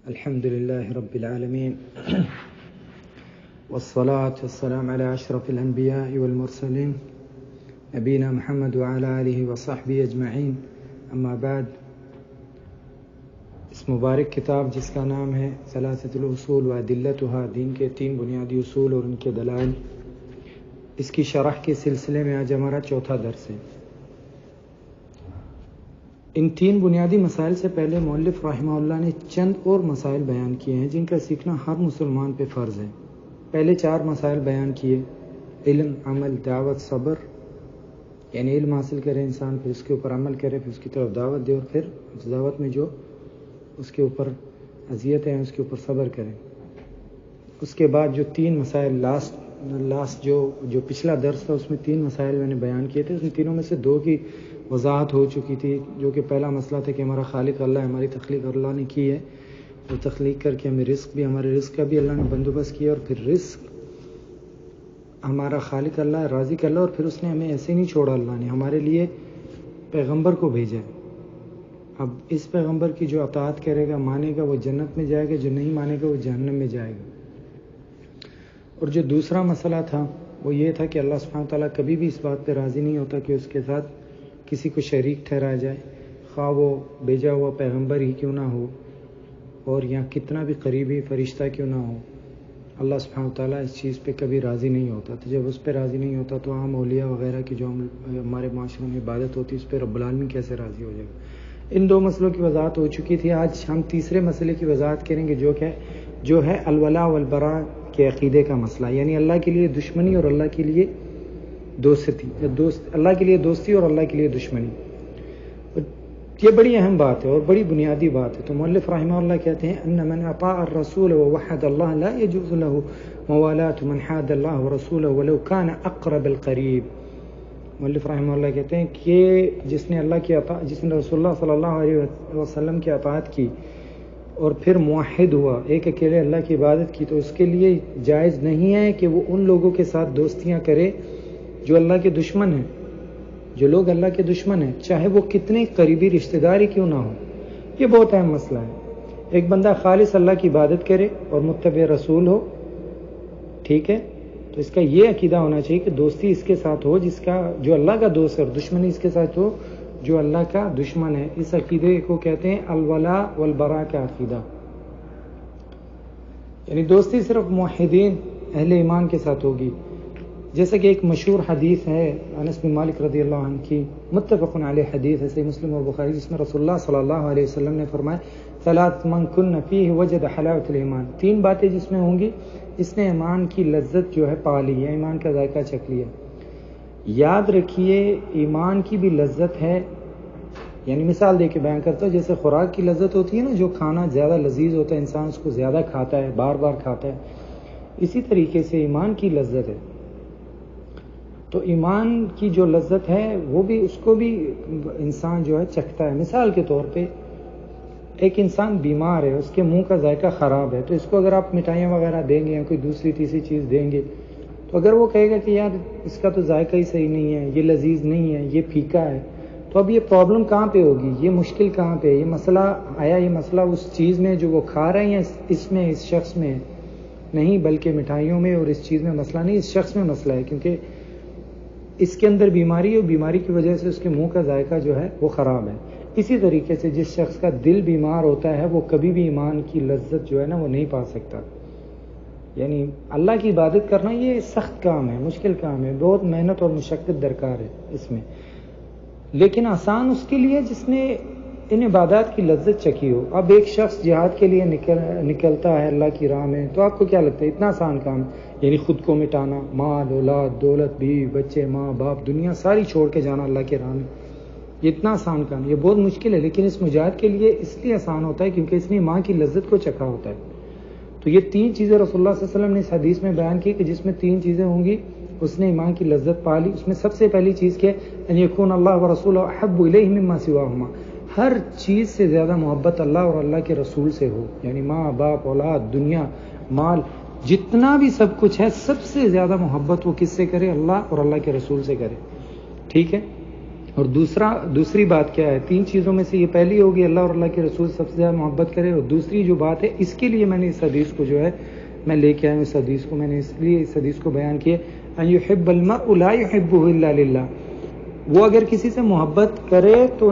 الحمد لله رب العالمين والصلاة والسلام على أشرف الأنبياء والمرسلين نبينا محمد وعلى آله وصحبه أجمعين أما بعد. اس مبارک کتاب جس کا نام ہے ثلاثۃ الاصول وادلتها، دین کے 3 بنیادی اصول اور ان کے دلائل، اس کی شرح کے سلسلے میں آج ہمارا چوتھا درس ہے. ان 3 بنیادی مسائل سے پہلے مؤلف رحمہ اللہ نے چند اور مسائل بیان کیے ہیں جن کا سیکھنا ہر مسلمان پہ فرض ہے. پہلے 4 مسائل بیان کیے: علم، عمل، دعوت، صبر. یعنی علم حاصل کرے انسان، پھر اس کے اوپر عمل کرے، پھر اس کی طرف دعوت دے، اور پھر اس دعوت میں جو اس کے اوپر اذیت ہے اس کے اوپر صبر کرے. اس کے بعد جو 3 مسائل لاسٹ جو پچھلا درس تھا اس میں 3 مسائل میں نے بیان کیے تھے. اس تینوں میں سے 2 کی وضاحت ہو چکی تھی، جو کہ پہلا مسئلہ تھا کہ ہمارا خالق اللہ ہے، ہماری تخلیق اللہ نے کی ہے، اور تخلیق کر کے ہمیں رزق بھی، ہمارے رزق کا بھی اللہ نے بندوبست کیا، اور پھر رزق ہمارا خالق اللہ ہے، رازق اللہ، اور پھر اس نے ہمیں ایسے نہیں چھوڑا، اللہ نے ہمارے لیے پیغمبر کو بھیجا ہے. اب اس پیغمبر کی جو اطاعت کرے گا، مانے گا، وہ جنت میں جائے گا، جو نہیں مانے گا وہ جہنم میں جائے گا. اور جو دوسرا مسئلہ تھا وہ یہ تھا کہ اللہ سبحانہ تعالیٰ کبھی بھی اس بات پہ راضی نہیں ہوتا کہ اس کے ساتھ کسی کو شریک ٹھہرایا جائے، خواہ وہ بھیجا ہوا پیغمبر ہی کیوں نہ ہو، اور یا کتنا بھی قریبی فرشتہ کیوں نہ ہو. اللہ سبحانہ تعالیٰ اس چیز پہ کبھی راضی نہیں ہوتا. تو جب اس پہ راضی نہیں ہوتا تو عام اولیاء وغیرہ کی جو ہمارے معاشرے میں عبادت ہوتی ہے اس پہ رب العالمین کیسے راضی ہو جائے گا. ان 2 مسئلوں کی وضاحت ہو چکی تھی. آج ہم تیسرے مسئلے کی وضاحت کریں گے جو ہے الولاء والبراء کے عقیدے کا مسئلہ. یعنی اللہ کے لیے دشمنی اور اللہ کے لیے دوستی، اللہ کے لیے دوستی اور اللہ کے لیے دشمنی. یہ بڑی اہم بات ہے اور بڑی بنیادی بات ہے. تو مؤلف رحمہ اللہ کہتے ہیں ان من اطاع الرسول ووحد اللہ لا يجوز له موالاة من حاد اللہ ورسوله ولو كان اقرب القریب. مؤلف رحمہ اللہ کہتے ہیں کہ جس نے رسول اللہ صلی اللہ علیہ وسلم کی اطاعت کی اور پھر موحد ہوا، ایک اکیلے اللہ کی عبادت کی، تو اس کے لیے جائز نہیں ہے کہ وہ ان لوگوں کے ساتھ دوستیاں کرے جو اللہ کے دشمن ہیں. جو لوگ اللہ کے دشمن ہیں، چاہے وہ کتنے قریبی رشتہ داری کیوں نہ ہو. یہ بہت اہم مسئلہ ہے. ایک بندہ خالص اللہ کی عبادت کرے اور متبع رسول ہو، ٹھیک ہے، تو اس کا یہ عقیدہ ہونا چاہیے کہ دوستی اس کے ساتھ ہو جو اللہ کا دوست ہے، اور دشمنی اس کے ساتھ ہو جو اللہ کا دشمن ہے. اس عقیدے کو کہتے ہیں الولاء والبراء کا عقیدہ. یعنی دوستی صرف موحدین اہل ایمان کے ساتھ ہوگی. جیسا کہ ایک مشہور حدیث ہے انس بن مالک رضی اللہ عنہ کی، متفق علیہ حدیث ہے، صحیح مسلم اور بخاری، جس میں رسول اللہ صلی اللہ علیہ وسلم نے فرمایا ثلاث من کن فیہ وجد حلاوۃ الایمان. 3 باتیں جس میں ہوں گی اس نے ایمان کی لذت جو ہے پا لی ہے، ایمان کا ذائقہ چکھ لیا. یاد رکھیے ایمان کی بھی لذت ہے. یعنی مثال دے کے بیان کرتا ہوں، جیسے خوراک کی لذت ہوتی ہے نا، جو کھانا زیادہ لذیذ ہوتا ہے انسان اس کو زیادہ کھاتا ہے، بار بار کھاتا ہے، اسی طریقے سے ایمان کی لذت ہے. تو ایمان کی جو لذت ہے وہ بھی اس کو بھی انسان جو ہے چکھتا ہے. مثال کے طور پہ ایک انسان بیمار ہے، اس کے منہ کا ذائقہ خراب ہے، تو اس کو اگر آپ مٹھائیاں وغیرہ دیں گے یا کوئی دوسری تیسری چیز دیں گے تو اگر وہ کہے گا کہ یار اس کا تو ذائقہ ہی صحیح نہیں ہے، یہ لذیذ نہیں ہے، یہ پھیکا ہے، تو اب یہ پرابلم کہاں پہ ہوگی، یہ مشکل کہاں پہ ہے؟ یہ مسئلہ اس چیز میں جو وہ کھا رہے ہیں اس شخص میں نہیں، بلکہ مٹھائیوں میں اور اس چیز میں مسئلہ نہیں، اس شخص میں مسئلہ ہے، کیونکہ اس کے اندر بیماری ہے اور بیماری کی وجہ سے اس کے منہ کا ذائقہ جو ہے وہ خراب ہے. اسی طریقے سے جس شخص کا دل بیمار ہوتا ہے وہ کبھی بھی ایمان کی لذت جو ہے نا وہ نہیں پا سکتا. یعنی اللہ کی عبادت کرنا یہ سخت کام ہے، مشکل کام ہے، بہت محنت اور مشقت درکار ہے اس میں، لیکن آسان اس کے لیے جس نے ان عبادات کی لذت چکھی ہو. اب ایک شخص جہاد کے لیے نکلتا ہے اللہ کی راہ میں، تو آپ کو کیا لگتا ہے اتنا آسان کام؟ یعنی خود کو مٹانا، مال، اولاد، دولت، بیوی، بچے، ماں باپ، دنیا ساری چھوڑ کے جانا اللہ کے راہ میں، یہ اتنا آسان کام؟ یہ بہت مشکل ہے. لیکن اس مجاہد کے لیے اس لیے آسان ہوتا ہے کیونکہ اس نے ماں کی لذت کو چکھا ہوتا ہے. تو یہ 3 چیزیں رسول اللہ صلی اللہ علیہ وسلم نے اس حدیث میں بیان کی کہ جس میں 3 چیزیں ہوں گی اس نے ایمان کی لذت پا لی. اس میں سب سے پہلی چیز کیا ہے؟ ان یکون اللہ ورسولہ احب الیہ مما سواہما. ہر چیز سے زیادہ محبت اللہ اور اللہ کے رسول سے ہو. یعنی ماں باپ، اولاد، دنیا، مال، جتنا بھی سب کچھ ہے، سب سے زیادہ محبت وہ کس سے کرے؟ اللہ اور اللہ کے رسول سے کرے. ٹھیک ہے. اور دوسری بات کیا ہے؟ 3 چیزوں میں سے یہ پہلی ہوگی اللہ اور اللہ کے رسول سب سے زیادہ محبت کرے، اور دوسری جو بات ہے اس کے لیے میں نے اس حدیث کو جو ہے میں لے کے آیا ہوں، اس حدیث کو میں نے اس لیے اس حدیث کو بیان کیا، ان یحب المرء لا یحبہ الا للہ، وہ اگر کسی سے محبت کرے تو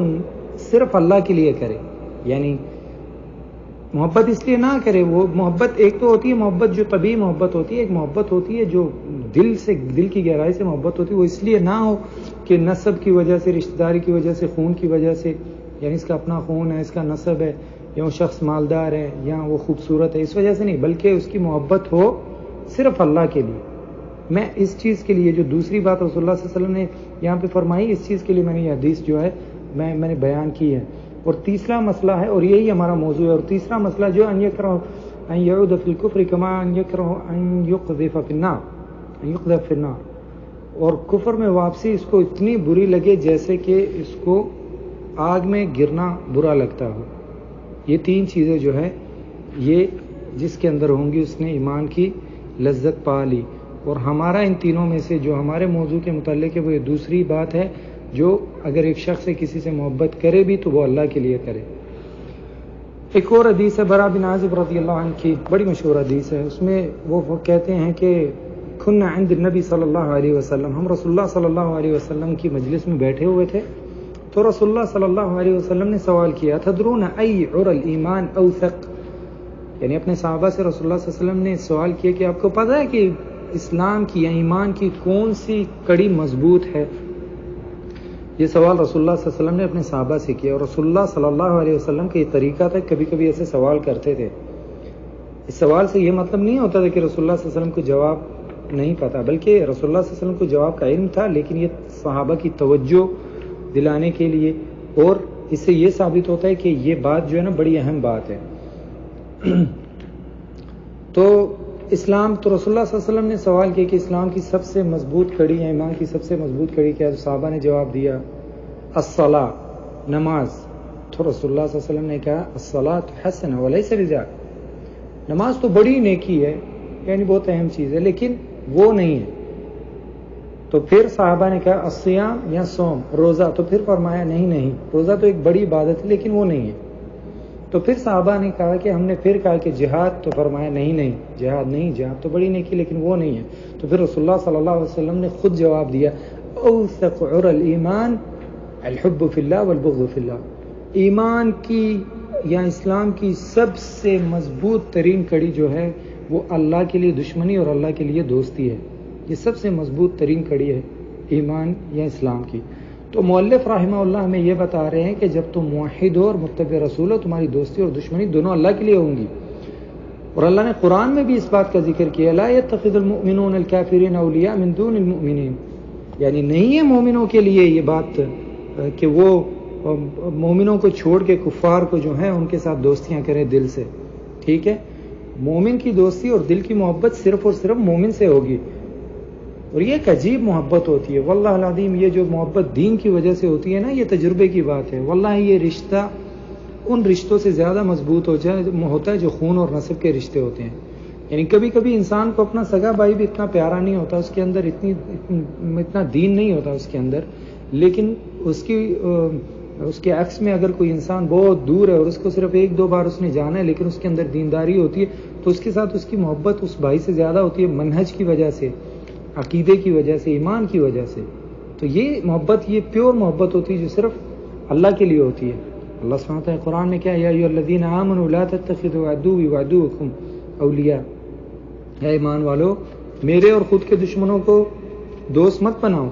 صرف اللہ کے لیے کرے، یعنی محبت اس لیے نہ کرے، وہ محبت ایک تو ہوتی ہے محبت جو طبیعی محبت ہوتی ہے، ایک محبت ہوتی ہے جو دل کی گہرائی سے محبت ہوتی ہے، وہ اس لیے نہ ہو کہ نسب کی وجہ سے، رشتہ داری کی وجہ سے، خون کی وجہ سے، یعنی اس کا اپنا خون ہے، اس کا نسب ہے، یا وہ شخص مالدار ہے، یا وہ خوبصورت ہے، اس وجہ سے نہیں، بلکہ اس کی محبت ہو صرف اللہ کے لیے۔ میں اس چیز کے لیے جو دوسری بات رسول اللہ صلی اللہ علیہ وسلم نے یہاں پہ فرمائی، اس چیز کے لیے میں نے یہ حدیث جو ہے میں نے بیان کی ہے۔ اور تیسرا مسئلہ ہے، اور یہی ہمارا موضوع ہے، اور تیسرا مسئلہ جو ان یکرہ ان یعود فی الکفر کما ان یکرہ ان یقذف فی النار، اور کفر میں واپسی اس کو اتنی بری لگے جیسے کہ اس کو آگ میں گرنا برا لگتا ہو۔ یہ 3 چیزیں جو ہے یہ جس کے اندر ہوں گی اس نے ایمان کی لذت پا لی، اور ہمارا ان تینوں میں سے جو ہمارے موضوع کے متعلق ہے وہ یہ دوسری بات ہے، جو اگر ایک شخص سے کسی سے محبت کرے بھی تو وہ اللہ کے لیے کرے۔ ایک اور حدیث ہے برا بن عازب رضی اللہ عنہ کی، بڑی مشہور حدیث ہے، اس میں وہ کہتے ہیں کہ کنا عند النبی صلی اللہ علیہ وسلم، ہم رسول اللہ صلی اللہ علیہ وسلم کی مجلس میں بیٹھے ہوئے تھے، تو رسول اللہ صلی اللہ علیہ وسلم نے سوال کیا، تدرون ای عر الایمان اوثق، یعنی اپنے صحابہ سے رسول اللہ صلی اللہ علیہ وسلم نے سوال کیا کہ آپ کو پتہ ہے کہ اسلام کی یا ایمان کی کون سی کڑی مضبوط ہے؟ یہ سوال رسول اللہ صلی اللہ علیہ وسلم نے اپنے صحابہ سے کیا، اور رسول اللہ صلی اللہ علیہ وسلم کا یہ طریقہ تھا، کبھی کبھی ایسے سوال کرتے تھے۔ اس سوال سے یہ مطلب نہیں ہوتا تھا کہ رسول اللہ صلی اللہ علیہ وسلم کو جواب نہیں پتا، بلکہ رسول اللہ صلی اللہ علیہ وسلم کو جواب کا علم تھا، لیکن یہ صحابہ کی توجہ دلانے کے لیے، اور اس سے یہ ثابت ہوتا ہے کہ یہ بات جو ہے نا بڑی اہم بات ہے۔ تو اسلام، تو رسول اللہ صلی اللہ علیہ وسلم نے سوال کیا کہ اسلام کی سب سے مضبوط کڑی ہے، ایمان کی سب سے مضبوط کڑی کیا ہے؟ تو صحابہ نے جواب دیا الصلاۃ، نماز۔ تو رسول اللہ صلی اللہ علیہ وسلم نے کہا الصلاۃ حسنہ ولیس بذاک، نماز تو بڑی نیکی ہے، یعنی بہت اہم چیز ہے، لیکن وہ نہیں ہے۔ تو پھر صحابہ نے کہا الصیام یا صوم، روزہ، تو پھر فرمایا نہیں، روزہ تو ایک بڑی عبادت ہے لیکن وہ نہیں ہے۔ تو پھر صحابہ نے کہا کہ ہم نے پھر کہا کہ جہاد، تو فرمایا نہیں، جہاد نہیں، جہاد تو بڑی نیکی لیکن وہ نہیں ہے۔ تو پھر رسول اللہ صلی اللہ علیہ وسلم نے خود جواب دیا اوثق عر الایمان الحب فی اللہ والبغض فی اللہ، ایمان کی یا اسلام کی سب سے مضبوط ترین کڑی جو ہے وہ اللہ کے لیے دشمنی اور اللہ کے لیے دوستی ہے، یہ سب سے مضبوط ترین کڑی ہے ایمان یا اسلام کی۔ تو مؤلف رحمہ اللہ ہمیں یہ بتا رہے ہیں کہ جب تم موحد ہو اور متبع رسول ہو، تمہاری دوستی اور دشمنی دونوں اللہ کے لیے ہوں گی، اور اللہ نے قرآن میں بھی اس بات کا ذکر کیا لا يتخذ المؤمنون الکافرین اولیاء من دون المؤمنین، یعنی نہیں ہے مومنوں کے لیے یہ بات کہ وہ مومنوں کو چھوڑ کے کفار کو جو ہے ان کے ساتھ دوستیاں کریں دل سے، ٹھیک ہے؟ مومن کی دوستی اور دل کی محبت صرف اور صرف مومن سے ہوگی، اور یہ ایک عجیب محبت ہوتی ہے واللہ العظیم، یہ جو محبت دین کی وجہ سے ہوتی ہے نا، یہ تجربے کی بات ہے، واللہ یہ رشتہ ان رشتوں سے زیادہ مضبوط ہوتا ہے جو خون اور نسب کے رشتے ہوتے ہیں۔ یعنی کبھی کبھی انسان کو اپنا سگا بھائی بھی اتنا پیارا نہیں ہوتا، اس کے اندر اتنا دین نہیں ہوتا اس کے اندر، لیکن اس کے عکس میں اگر کوئی انسان بہت دور ہے اور اس کو صرف 1-2 بار اس نے جانا ہے لیکن اس کے اندر دینداری ہوتی ہے، تو اس کے ساتھ اس کی محبت اس بھائی سے زیادہ ہوتی ہے، منہج کی وجہ سے، عقیدے کی وجہ سے، ایمان کی وجہ سے۔ تو یہ محبت، یہ پیور محبت ہوتی ہے جو صرف اللہ کے لیے ہوتی ہے۔ اللہ سبحانہ وتعالی قرآن میں کیا یا ایھا الذین آمنوا لا تتخذوا عدوی وعدوکم اولیاء، اے ایمان والو میرے اور خود کے دشمنوں کو دوست مت بناؤ۔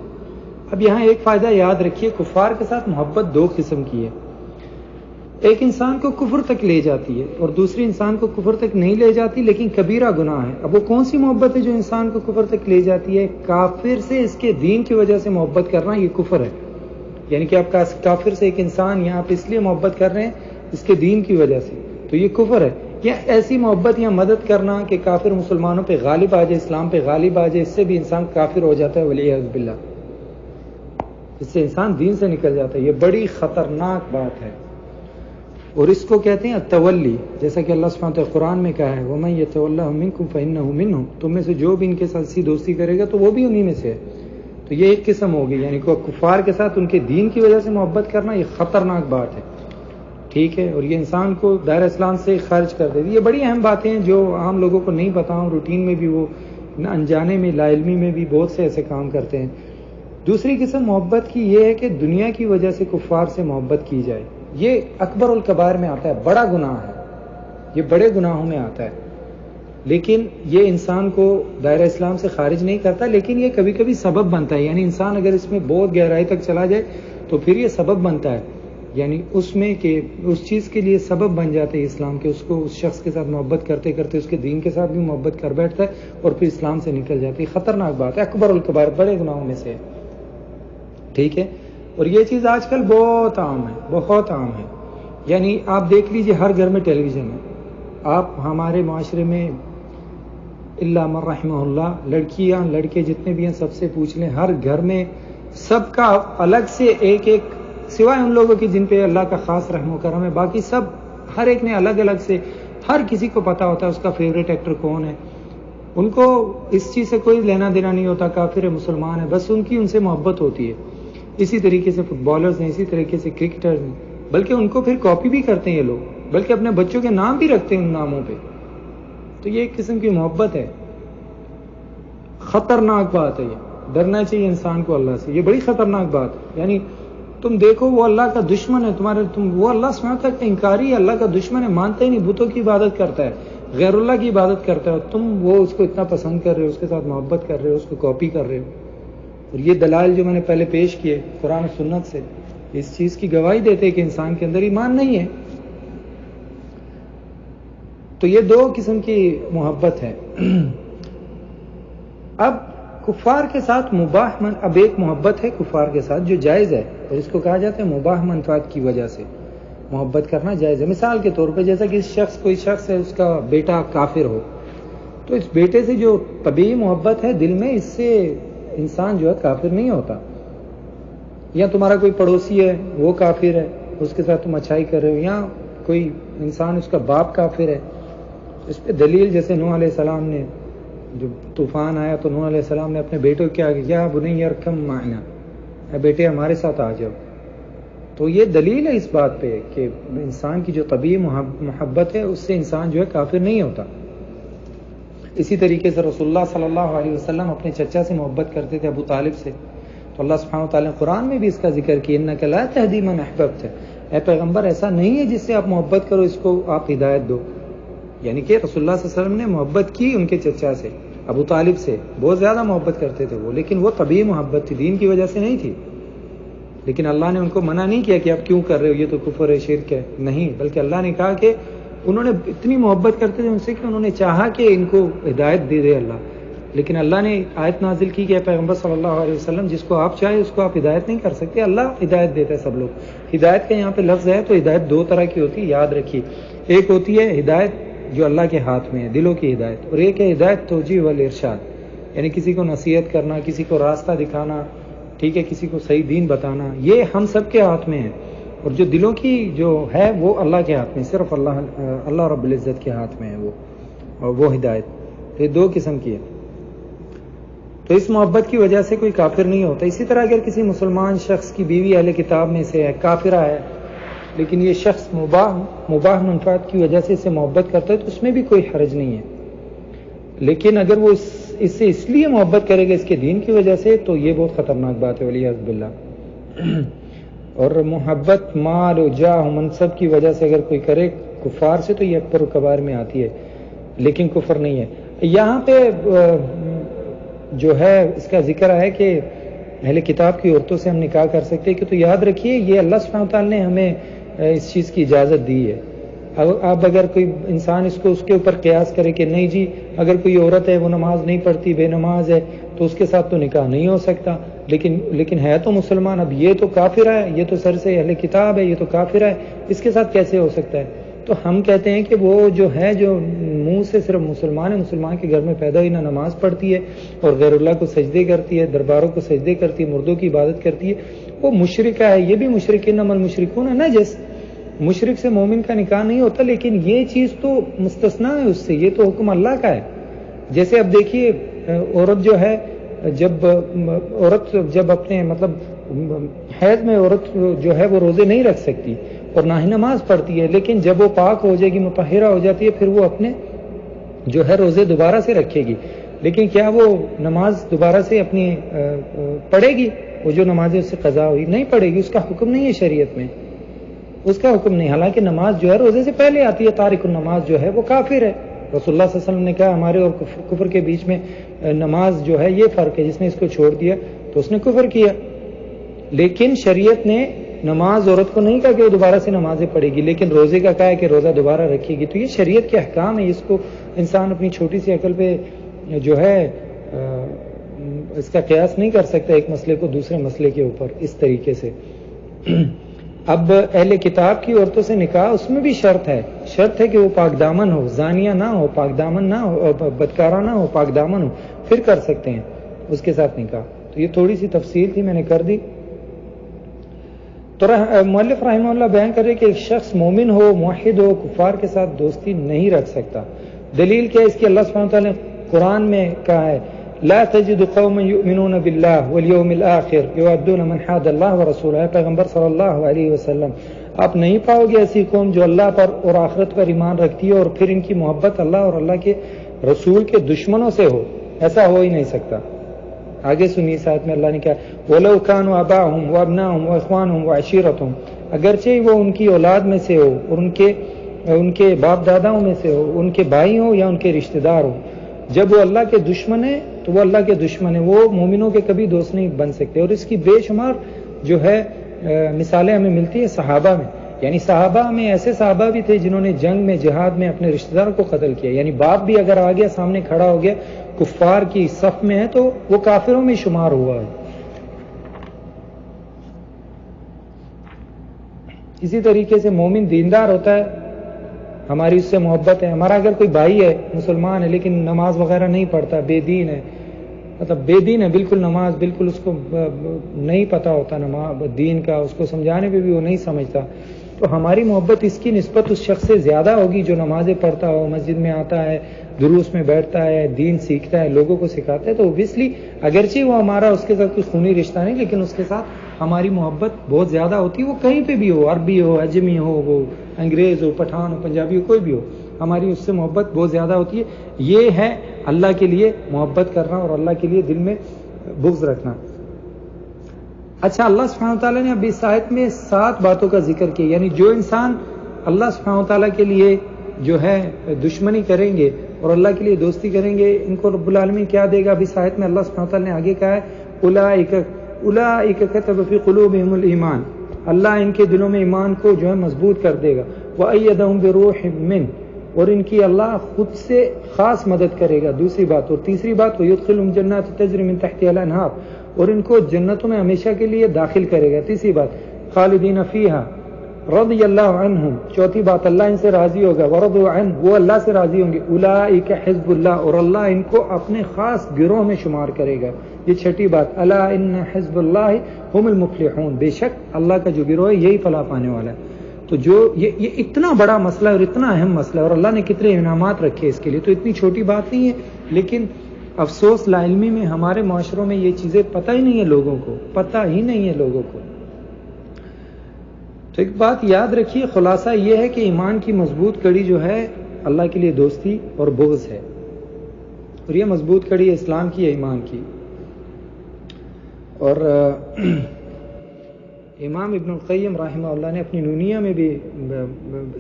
اب یہاں ایک فائدہ یاد رکھیے، کفار کے ساتھ محبت 2 قسم کی ہے، ایک انسان کو کفر تک لے جاتی ہے اور دوسری انسان کو کفر تک نہیں لے جاتی لیکن کبیرہ گناہ ہے۔ اب وہ کون سی محبت ہے جو انسان کو کفر تک لے جاتی ہے؟ کافر سے اس کے دین کی وجہ سے محبت کرنا، یہ کفر ہے، یعنی کہ آپ کافر سے ایک انسان یہاں آپ اس لیے محبت کر رہے ہیں اس کے دین کی وجہ سے، تو یہ کفر ہے۔ یا ایسی محبت یا مدد کرنا کہ کافر مسلمانوں پہ غالب آ جائے، اسلام پہ غالب آ جائے، اس سے بھی انسان کافر ہو جاتا ہے والعیاذ باللہ، اس سے انسان دین سے نکل جاتا ہے۔ یہ بڑی خطرناک بات ہے، اور اس کو کہتے ہیں التولی، جیسا کہ اللہ سبحانہ وتعالی قرآن میں کہا ہے وَمَن يَتَوَلَّهُم مِّنكُمْ فَإِنَّهُ مِنْهُمْ، تم میں سے جو بھی ان کے ساتھ دوستی کرے گا تو وہ بھی انہی میں سے ہے۔ تو تو یہ ایک قسم ہوگی، یعنی کہ کفار کے ساتھ ان کے دین کی وجہ سے محبت کرنا یہ خطرناک بات ہے، ٹھیک ہے، اور یہ انسان کو دائرہ اسلام سے خارج کر دیتی. یہ بڑی اہم باتیں ہیں جو عام لوگوں کو نہیں پتا ہوں، روٹین میں بھی وہ انجانے میں لا علمی میں بھی بہت سے ایسے کام کرتے ہیں. دوسری قسم محبت کی یہ ہے کہ دنیا کی وجہ سے کفار سے محبت کی جائے. یہ اکبر الکبائر میں آتا ہے، بڑا گناہ ہے، یہ بڑے گناہوں میں آتا ہے، لیکن یہ انسان کو دائرہ اسلام سے خارج نہیں کرتا، لیکن یہ کبھی کبھی سبب بنتا ہے. یعنی انسان اگر اس میں بہت گہرائی تک چلا جائے تو پھر یہ سبب بنتا ہے، یعنی اس میں کہ اس چیز کے لیے سبب بن جاتے ہیں اسلام کے، اس کو اس شخص کے ساتھ محبت کرتے کرتے اس کے دین کے ساتھ بھی محبت کر بیٹھتا ہے اور پھر اسلام سے نکل جاتی ہے. خطرناک بات ہے، اکبر الکبائر، بڑے گناہوں میں سے، ٹھیک ہے. اور یہ چیز آج کل بہت عام ہے، بہت عام ہے. یعنی آپ دیکھ لیجئے ہر گھر میں ٹیلی ویژن ہے. آپ ہمارے معاشرے میں اللہ من رحمہ اللہ، لڑکیاں لڑکے جتنے بھی ہیں سب سے پوچھ لیں، ہر گھر میں سب کا الگ سے ایک سوائے ان لوگوں کی جن پہ اللہ کا خاص رحم و کرم ہے، باقی سب ہر ایک نے الگ الگ سے، ہر کسی کو پتا ہوتا ہے اس کا فیوریٹ ایکٹر کون ہے. ان کو اس چیز سے کوئی لینا دینا نہیں ہوتا کافر ہے مسلمان ہے، بس ان سے محبت ہوتی ہے. اسی طریقے سے فٹ بالرز ہیں، اسی طریقے سے کرکٹرز ہیں، بلکہ ان کو پھر کاپی بھی کرتے ہیں یہ لوگ، بلکہ اپنے بچوں کے نام بھی رکھتے ہیں ان ناموں پہ. تو یہ ایک قسم کی محبت ہے، خطرناک بات ہے. یہ ڈرنا چاہیے انسان کو اللہ سے، یہ بڑی خطرناک بات ہے. یعنی تم دیکھو وہ اللہ کا دشمن ہے وہ اللہ سبحانہ وتعالیٰ کا انکاری ہے، اللہ کا دشمن ہے، مانتا ہی نہیں، بتوں کی عبادت کرتا ہے، غیر اللہ کی عبادت کرتا ہے، اور تم وہ اس کو اتنا پسند کر رہے ہو، اس کے ساتھ محبت کر رہے ہو، اس کو کاپی کر رہے ہو. اور یہ دلائل جو میں نے پہلے پیش کیے قرآن و سنت سے اس چیز کی گواہی دیتے کہ انسان کے اندر ایمان نہیں ہے. تو یہ دو قسم کی محبت ہے. اب کفار کے ساتھ اب ایک محبت ہے کفار کے ساتھ جو جائز ہے، اور اس کو کہا جاتا ہے مباح منفعت کی وجہ سے محبت کرنا جائز ہے. مثال کے طور پہ جیسا کہ کوئی شخص ہے، اس کا بیٹا کافر ہو، تو اس بیٹے سے جو طبیعی محبت ہے دل میں، اس سے انسان جو ہے کافر نہیں ہوتا. یا تمہارا کوئی پڑوسی ہے وہ کافر ہے، اس کے ساتھ تم اچھائی کر رہے ہو، یا کوئی انسان اس کا باپ کافر ہے، اس پہ دلیل جیسے نوح علیہ السلام نے، جو طوفان آیا تو نوح علیہ السلام نے اپنے بیٹوں کو کیا یا بنی ارکم معنا، اے بیٹے ہمارے ساتھ آ جاؤ. تو یہ دلیل ہے اس بات پہ کہ انسان کی جو طبیعی محبت ہے اس سے انسان جو ہے کافر نہیں ہوتا. اسی طریقے سے رسول اللہ صلی اللہ علیہ وسلم اپنے چچا سے محبت کرتے تھے، ابو طالب سے. تو اللہ سبحانہ وتعالیٰ نے قرآن میں بھی اس کا ذکر کیا، انک لا تہدی من احببت، اے پیغمبر ایسا نہیں ہے جس سے آپ محبت کرو اس کو آپ ہدایت دو. یعنی کہ رسول اللہ صلی اللہ علیہ وسلم نے محبت کی ان کے چچا سے، ابو طالب سے، بہت زیادہ محبت کرتے تھے وہ، لیکن وہ طبیعی محبت تھی، دین کی وجہ سے نہیں تھی. لیکن اللہ نے ان کو منع نہیں کیا کہ آپ کیوں کر رہے ہو، یہ تو کفر ہے، شرک ہے، نہیں، بلکہ اللہ نے کہا کہ انہوں نے اتنی محبت کرتے تھے ان سے کہ انہوں نے چاہا کہ ان کو ہدایت دے دے اللہ. لیکن اللہ نے آیت نازل کی کہ پیغمبر صلی اللہ علیہ وسلم جس کو آپ چاہے اس کو آپ ہدایت نہیں کر سکتے، اللہ ہدایت دیتا ہے سب لوگ. ہدایت کا یہاں پہ لفظ ہے تو ہدایت دو طرح کی ہوتی ہے، یاد رکھیے. ایک ہوتی ہے ہدایت جو اللہ کے ہاتھ میں ہے، دلوں کی ہدایت، اور ایک ہے ہدایت توجیہ والارشاد، یعنی کسی کو نصیحت کرنا، کسی کو راستہ دکھانا، ٹھیک ہے، کسی کو صحیح دین بتانا. یہ ہم سب کے ہاتھ میں ہے، اور جو دلوں کی جو ہے وہ اللہ کے ہاتھ میں، صرف اللہ رب العزت کے ہاتھ میں ہے وہ ہدایت. تو یہ دو قسم کی ہے. تو اس محبت کی وجہ سے کوئی کافر نہیں ہوتا. اسی طرح اگر کسی مسلمان شخص کی بیوی اہل کتاب میں سے ہے، کافرہ ہے، لیکن یہ شخص مباح منفعت کی وجہ سے اسے محبت کرتا ہے تو اس میں بھی کوئی حرج نہیں ہے. لیکن اگر وہ اس سے اس لیے محبت کرے گا اس کے دین کی وجہ سے تو یہ بہت خطرناک بات ہے، والعیاذ باللہ. اور محبت مال و جاہ منصب کی وجہ سے اگر کوئی کرے کفار سے تو یہ اکبر و کبائر میں آتی ہے، لیکن کفر نہیں ہے. یہاں پہ جو ہے اس کا ذکر ہے کہ اہل کتاب کی عورتوں سے ہم نکاح کر سکتے ہیں، کہ تو یاد رکھیے یہ اللہ سبحانہ وتعالیٰ نے ہمیں اس چیز کی اجازت دی ہے. اب اگر کوئی انسان اس کے اوپر قیاس کرے کہ نہیں جی اگر کوئی عورت ہے وہ نماز نہیں پڑھتی، بے نماز ہے، تو اس کے ساتھ تو نکاح نہیں ہو سکتا، لیکن ہے تو مسلمان، اب یہ تو کافر ہے، یہ تو سر سے اہل کتاب ہے، یہ تو کافر ہے، اس کے ساتھ کیسے ہو سکتا ہے؟ تو ہم کہتے ہیں کہ وہ جو منہ سے صرف مسلمان ہے، مسلمان کے گھر میں پیدا ہوئی، نہ نماز پڑھتی ہے اور غیر اللہ کو سجدے کرتی ہے، درباروں کو سجدے کرتی ہے، مردوں کی عبادت کرتی ہے، وہ مشرکہ ہے. یہ بھی مشرک، انما المشرکون نجس، مشرک سے مومن کا نکاح نہیں ہوتا. لیکن یہ چیز تو مستثنا ہے اس سے، یہ تو حکم اللہ کا ہے. جیسے اب دیکھیے عورت جو ہے جب عورت جب اپنے مطلب حیض میں عورت جو ہے وہ روزے نہیں رکھ سکتی اور نہ ہی نماز پڑھتی ہے، لیکن جب وہ پاک ہو جائے گی، مطہرہ ہو جاتی ہے، پھر وہ اپنے جو ہے روزے دوبارہ سے رکھے گی، لیکن کیا وہ نماز دوبارہ سے اپنی پڑھے گی؟ وہ جو نمازیں اس سے قضا ہوئی نہیں پڑھے گی، اس کا حکم نہیں ہے شریعت میں، اس کا حکم نہیں، حالانکہ نماز جو ہے روزے سے پہلے آتی ہے، تارک النماز جو ہے وہ کافر ہے۔ رسول اللہ صلی اللہ علیہ وسلم نے کہا ہمارے اور کفر کے بیچ میں نماز جو ہے یہ فرق ہے، جس نے اس کو چھوڑ دیا تو اس نے کفر کیا۔ لیکن شریعت نے نماز عورت کو نہیں کہا کہ وہ دوبارہ سے نمازیں پڑھے گی، لیکن روزے کا کہا ہے کہ روزہ دوبارہ رکھے گی۔ تو یہ شریعت کے احکام ہے، اس کو انسان اپنی چھوٹی سی عقل پہ جو ہے اس کا قیاس نہیں کر سکتا ایک مسئلے کو دوسرے مسئلے کے اوپر اس طریقے سے۔ اب اہل کتاب کی عورتوں سے نکاح، اس میں بھی شرط ہے کہ وہ پاک دامن ہو، زانیہ نہ ہو، پاک دامن نہ ہو، بدکارہ نہ ہو، پاک دامن ہو، پھر کر سکتے ہیں اس کے ساتھ نکاح۔ تو یہ تھوڑی سی تفصیل تھی، میں نے کر دی۔ تو مؤلف رحمہ اللہ بیان کرے کہ ایک شخص مومن ہو، موحد ہو، کفار کے ساتھ دوستی نہیں رکھ سکتا۔ دلیل کیا ہے اس کی؟ اللہ سبحانہ وتعالی نے قرآن میں کہا ہے لا تجد قوما یؤمنون باللہ والیوم الآخر یوادون من حاد اللہ ورسولہ۔ پیغمبر صلی اللہ علیہ وسلم، آپ نہیں پاؤ گے ایسی قوم جو اللہ پر اور آخرت پر ایمان رکھتی ہے اور پھر ان کی محبت اللہ اور اللہ کے رسول کے دشمنوں سے ہو، ایسا ہو ہی نہیں سکتا۔ آگے سنیے اس آیت میں اللہ نے کہا وَلَوْ كَانُوا آبَاءَهُمْ وَأَبْنَاءَهُمْ وَإِخْوَانُهُمْ وَعَشِيرَتُهُمْ، اگرچہ وہ ان کی اولاد میں سے ہو اور ان کے باپ داداؤں میں سے ہو، ان کے بھائی ہوں یا ان کے رشتہ دار ہوں، جب وہ اللہ کے دشمن ہیں تو وہ اللہ کے دشمن ہیں، وہ مومنوں کے کبھی دوست نہیں بن سکتے۔ اور اس کی بے شمار جو ہے مثالیں ہمیں ملتی ہیں صحابہ میں، یعنی صحابہ میں ایسے صحابہ بھی تھے جنہوں نے جنگ میں جہاد میں اپنے رشتہ دار کو قتل کیا، یعنی باپ بھی اگر آ گیا سامنے کھڑا ہو گیا کفار کی صف میں ہے تو وہ کافروں میں شمار ہوا ہے۔ اسی طریقے سے مومن دیندار ہوتا ہے، ہماری اس سے محبت ہے۔ ہمارا اگر کوئی بھائی ہے مسلمان ہے لیکن نماز وغیرہ نہیں پڑھتا، بے دین ہے، مطلب بے دین ہے بالکل، نماز بالکل اس کو نہیں پتہ ہوتا نماز دین کا، اس کو سمجھانے پہ بھی وہ نہیں سمجھتا، تو ہماری محبت اس کی نسبت اس شخص سے زیادہ ہوگی جو نمازیں پڑھتا ہو، مسجد میں آتا ہے، دروس میں بیٹھتا ہے، دین سیکھتا ہے، لوگوں کو سکھاتا ہے۔ تو اوبیسلی اگرچہ وہ ہمارا اس کے ساتھ کوئی خونی رشتہ نہیں، لیکن اس کے ساتھ ہماری محبت بہت زیادہ ہوتی ہے، وہ کہیں پہ بھی ہو، عربی ہو، اجمی ہو، وہ انگریز ہو، پٹھان ہو، پنجابی ہو، کوئی بھی ہو، ہماری اس سے محبت بہت زیادہ ہوتی ہے۔ یہ ہے اللہ کے لیے محبت کرنا اور اللہ کے لیے دل میں بغض رکھنا۔ اچھا، اللہ سبحانہ وتعالیٰ نے اب اس آیت میں 7 باتوں کا ذکر کیا، یعنی جو انسان اللہ سبحانہ وتعالیٰ کے لیے جو ہے دشمنی کریں گے اور اللہ کے لیے دوستی کریں گے، ان کو رب العالمین کیا دے گا؟ اب اس آیت میں اللہ سبحانہ وتعالیٰ نے آگے کہا ہے اولئک کتب فی قلوبہم الایمان، اللہ ان کے دلوں میں ایمان کو جو ہے مضبوط کر دے گا، وأیدہم بروح منہ، اور ان کی اللہ خود سے خاص مدد کرے گا، دوسری بات۔ اور تیسری بات ویدخلہم جنات تجری من تحتہا الانہار، اور ان کو جنتوں میں ہمیشہ کے لیے داخل کرے گا، تیسری بات۔ خالدین فیہا رضی اللہ عنہم، چوتھی بات اللہ ان سے راضی ہوگا، ورضوا عنہ، وہ اللہ سے راضی ہوں گے، اولئک حزب اللہ، اور اللہ ان کو اپنے خاص گروہ میں شمار کرے گا، یہ چھٹی بات۔ الا ان حزب اللہ هم المفلحون، بے شک اللہ کا جو گروہ ہے یہی فلاح پانے والا ہے۔ تو جو یہ اتنا بڑا مسئلہ ہے اور اتنا اہم مسئلہ ہے، اور اللہ نے کتنے انعامات رکھے اس کے لیے، تو اتنی چھوٹی بات نہیں ہے، لیکن افسوس لا علمی میں ہمارے معاشروں میں یہ چیزیں پتہ ہی نہیں ہے لوگوں کو، پتہ ہی نہیں ہے لوگوں کو۔ تو ایک بات یاد رکھیے، خلاصہ یہ ہے کہ ایمان کی مضبوط کڑی جو ہے اللہ کے لیے دوستی اور بغض ہے، اور یہ مضبوط کڑی ہے اسلام کی، ہے ایمان کی۔ اور امام ابن القیم رحمہ اللہ نے اپنی نونیہ میں بھی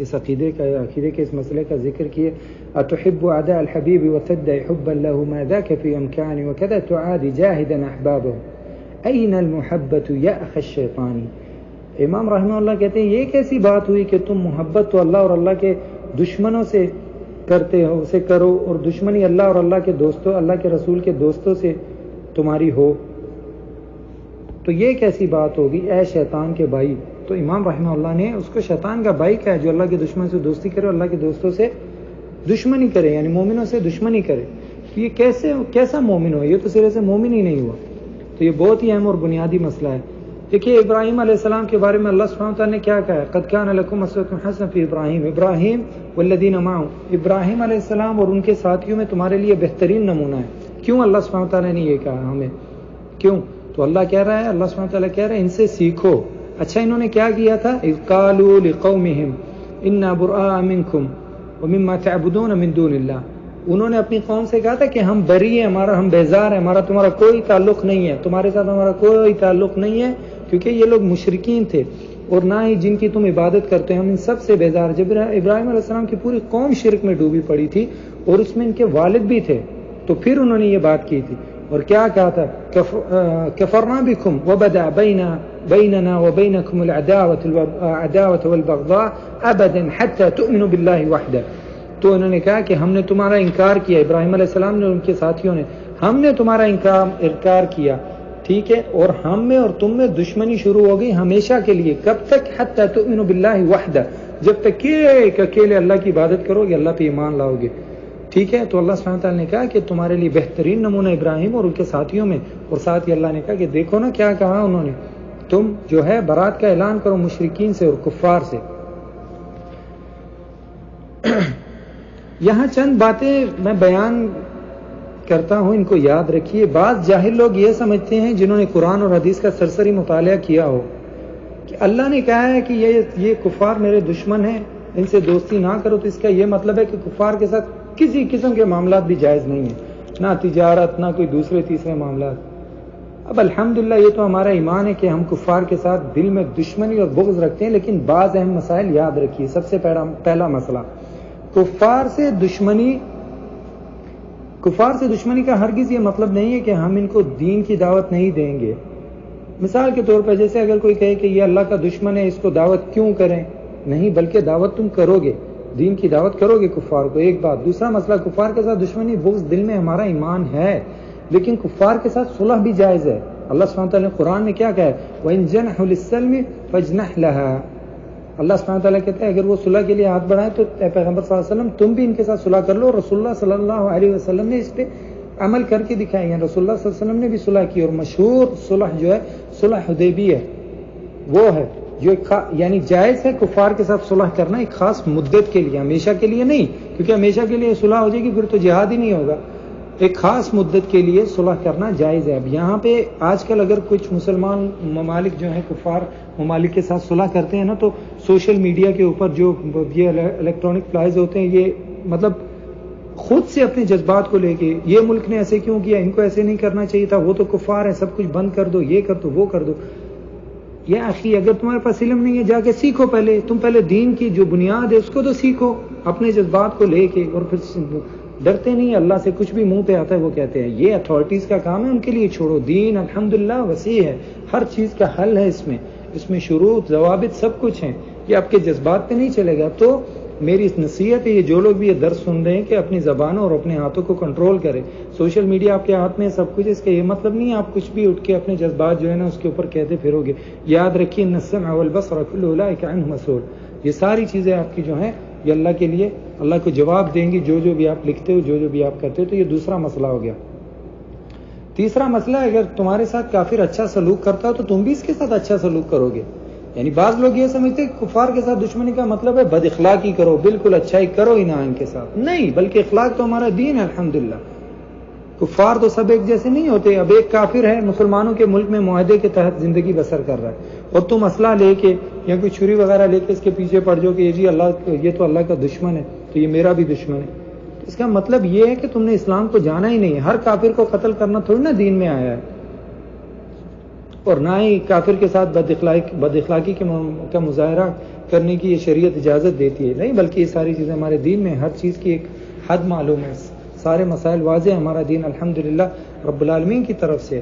اس عقیدے کے اس مسئلے کا ذکر کیا، اتحب اعداء الحبیب وتدعی حبا له ما ذاك في امکان وكذا تعادی جاہدا احبابه این المحبت یا اخ الشیطان۔ امام رحمہ اللہ کہتے ہیں یہ کیسی بات ہوئی کہ تم محبت تو اللہ اور اللہ کے دشمنوں سے کرتے ہو، اسے کرو، اور دشمنی اللہ اور اللہ کے دوستوں، اللہ کے رسول کے دوستوں سے تمہاری ہو، تو یہ کیسی بات ہوگی اے شیطان کے بھائی۔ تو امام رحمہ اللہ نے اس کو شیطان کا بھائی کہا ہے، جو اللہ کے دشمن سے دوستی کرے اور اللہ کے دوستوں سے دشمنی کرے، یعنی مومنوں سے دشمنی کرے۔ تو یہ کیسا مومن ہو؟ یہ تو سرے سے مومن ہی نہیں ہوا۔ تو یہ بہت ہی اہم اور بنیادی مسئلہ ہے۔ دیکھیے ابراہیم علیہ السلام کے بارے میں اللہ سبحانہ وتعالیٰ نے کیا کہا ہے؟ قد کان لکم اسوۃ حسنۃ فی ابراہیم والذین معہ، ابراہیم علیہ السلام اور ان کے ساتھیوں میں تمہارے لیے بہترین نمونہ ہے، کیوں اللہ سبحانہ تعالیٰ نے یہ کہا ہمیں؟ کیوں؟ تو اللہ کہہ رہا ہے، اللہ سبحانہ تعالیٰ کہہ رہا ہے ان سے سیکھو. اچھا انہوں نے کیا کیا تھا؟ اذ قالوا لقومہم انا براء منکم ومما تعبدون من دون اللہ. انہوں نے اپنی قوم سے کہا تھا کہ ہم بری ہیں، ہم بیزار ہیں، ہمارا تمہارا کوئی تعلق نہیں ہے، تمہارے ساتھ ہمارا کوئی تعلق نہیں ہے، کیونکہ یہ لوگ مشرکین تھے اور نہ ہی جن کی تم عبادت کرتے ہیں، ہم ان سب سے بیزار. جب ابراہیم علیہ السلام کی پوری قوم شرک میں ڈوبی پڑی تھی اور اس میں ان کے والد بھی تھے، تو پھر انہوں نے یہ بات کی تھی اور کیا کہا تھا؟ کفرنا بکم وبدا بیننا وبینکم العداوۃ والبغضاء ابدا حتی تؤمنوا باللہ وحدہ. تو انہوں نے کہا کہ ہم نے تمہارا انکار کیا، ابراہیم علیہ السلام نے، ان کے ساتھیوں نے، ہم نے تمہارا انکار کیا، ٹھیک ہے، اور ہم میں اور تم میں دشمنی شروع ہو گئی ہمیشہ کے لیے. کب تک؟ حتی تؤمنوا باللہ وحدہ، جب تک کہ ایک اکیلے اللہ کی عبادت کرو گے، اللہ پہ ایمان لاؤ گے. ٹھیک ہے، تو اللہ سبحانہ تعالیٰ نے کہا کہ تمہارے لیے بہترین نمونہ ابراہیم اور ان کے ساتھیوں میں، اور ساتھ ہی اللہ نے کہا کہ دیکھو نا کیا کہا انہوں نے، تم جو ہے برات کا اعلان کرو مشرکین سے اور کفار سے. یہاں چند باتیں میں بیان کرتا ہوں، ان کو یاد رکھیے. بعض جاہل لوگ یہ سمجھتے ہیں جنہوں نے قرآن اور حدیث کا سرسری مطالعہ کیا ہو کہ اللہ نے کہا ہے کہ یہ کفار میرے دشمن ہیں، ان سے دوستی نہ کرو، تو اس کا یہ مطلب ہے کہ کفار کے ساتھ کسی قسم کے معاملات بھی جائز نہیں ہیں، نہ تجارت، نہ کوئی دوسرے تیسرے معاملات. اب الحمدللہ یہ تو ہمارا ایمان ہے کہ ہم کفار کے ساتھ دل میں دشمنی اور بغض رکھتے ہیں، لیکن بعض اہم مسائل یاد رکھیے. سب سے پہلا مسئلہ، کفار سے دشمنی کا ہرگز یہ مطلب نہیں ہے کہ ہم ان کو دین کی دعوت نہیں دیں گے. مثال کے طور پر جیسے اگر کوئی کہے کہ یہ اللہ کا دشمن ہے، اس کو دعوت کیوں کریں؟ نہیں، بلکہ دعوت تم کرو گے، دین کی دعوت کرو گے کفار کو. ایک بات. دوسرا مسئلہ، کفار کے ساتھ دشمنی بغض دل میں ہمارا ایمان ہے، لیکن کفار کے ساتھ صلح بھی جائز ہے. اللہ سبحانہ تعالیٰ نے قرآن میں کیا کہا ہے؟ وَإِن جَنَحُوا لِلسَّلْمِ فَاجْنَحْ لَهَا. اللہ سبحانہ تعالیٰ کہتا ہے اگر وہ صلح کے لیے ہاتھ بڑھائیں تو اے پیغمبر صلی اللہ علیہ وسلم تم بھی ان کے ساتھ صلح کر لو. رسول اللہ صلی اللہ علیہ وسلم نے اس پہ عمل کر کے دکھائی ہے. رسول اللہ صلی اللہ علیہ وسلم نے بھی صلح کی، اور مشہور صلح جو ہے صلح حدیبیہ وہ ہے جو یعنی جائز ہے کفار کے ساتھ صلح کرنا ایک خاص مدت کے لیے، ہمیشہ کے لیے نہیں، کیونکہ ہمیشہ کے لیے صلح ہو جائے گی پھر تو جہاد ہی نہیں ہوگا. ایک خاص مدت کے لیے صلح کرنا جائز ہے. اب یہاں پہ آج کل اگر کچھ مسلمان ممالک جو ہیں کفار ممالک کے ساتھ صلح کرتے ہیں نا، تو سوشل میڈیا کے اوپر جو یہ الیکٹرانک فلائز ہوتے ہیں، یہ مطلب خود سے اپنے جذبات کو لے کے یہ ملک نے ایسے کیوں کیا، ان کو ایسے نہیں کرنا چاہیے تھا، وہ تو کفار ہیں، سب کچھ بند کر دو، یہ کر دو، وہ کر دو. یا اخی اگر تمہارے پاس علم نہیں ہے جا کے سیکھو، تم پہلے دین کی جو بنیاد ہے اس کو تو سیکھو اپنے جذبات کو لے کے، اور پھر ڈرتے نہیں اللہ سے. کچھ بھی منہ پہ آتا ہے وہ کہتے ہیں، یہ اتھارٹیز کا کام ہے، ان کے لیے چھوڑو. دین الحمدللہ وسیع ہے، ہر چیز کا حل ہے، اس میں شروط ضوابط سب کچھ ہیں. یہ آپ کے جذبات پہ نہیں چلے گا. تو میری نصیحت ہے یہ جو لوگ بھی یہ درس سن رہے ہیں کہ اپنی زبانوں اور اپنے ہاتھوں کو کنٹرول کریں. سوشل میڈیا آپ کے ہاتھ میں سب کچھ، اس کا یہ مطلب نہیں آپ کچھ بھی اٹھ کے اپنے جذبات جو ہے نا اس کے اوپر کہتے پھرو گے. یاد رکھیے ان السمع والبصر كل اولئک عنہ مسؤول. یہ ساری چیزیں آپ کی جو ہیں یہ اللہ کے لیے اللہ کو جواب دیں گی، جو بھی آپ لکھتے ہو، جو بھی آپ کرتے ہو. تو یہ دوسرا مسئلہ ہو گیا. تیسرا مسئلہ، اگر تمہارے ساتھ کافر اچھا سلوک کرتا ہو تو تم بھی اس کے ساتھ اچھا سلوک کرو گے. یعنی بعض لوگ یہ سمجھتے ہیں کہ کفار کے ساتھ دشمنی کا مطلب ہے بد اخلاقی کرو، بالکل اچھائی کرو ہی نہ ان کے ساتھ. نہیں، بلکہ اخلاق تو ہمارا دین ہے الحمدللہ. کفار تو سب ایک جیسے نہیں ہوتے. اب ایک کافر ہے مسلمانوں کے ملک میں معاہدے کے تحت زندگی بسر کر رہا ہے، اور تم اسلحہ لے کے یا کوئی چھری وغیرہ لے کے اس کے پیچھے پڑ جاؤ کہ یہ تو اللہ کا دشمن ہے تو یہ میرا بھی دشمن ہے. اس کا مطلب یہ ہے کہ تم نے اسلام کو جانا ہی نہیں ہے. ہر کافر کو قتل کرنا تھوڑی نا دین میں آیا ہے، اور نہ ہی کافر کے ساتھ بد اخلاقی کا مظاہرہ کرنے کی یہ شریعت اجازت دیتی ہے. نہیں، بلکہ یہ ساری چیزیں ہمارے دین میں ہر چیز کی ایک حد معلوم ہے. سارے مسائل واضح ہیں. ہمارا دین الحمدللہ رب العالمین کی طرف سے،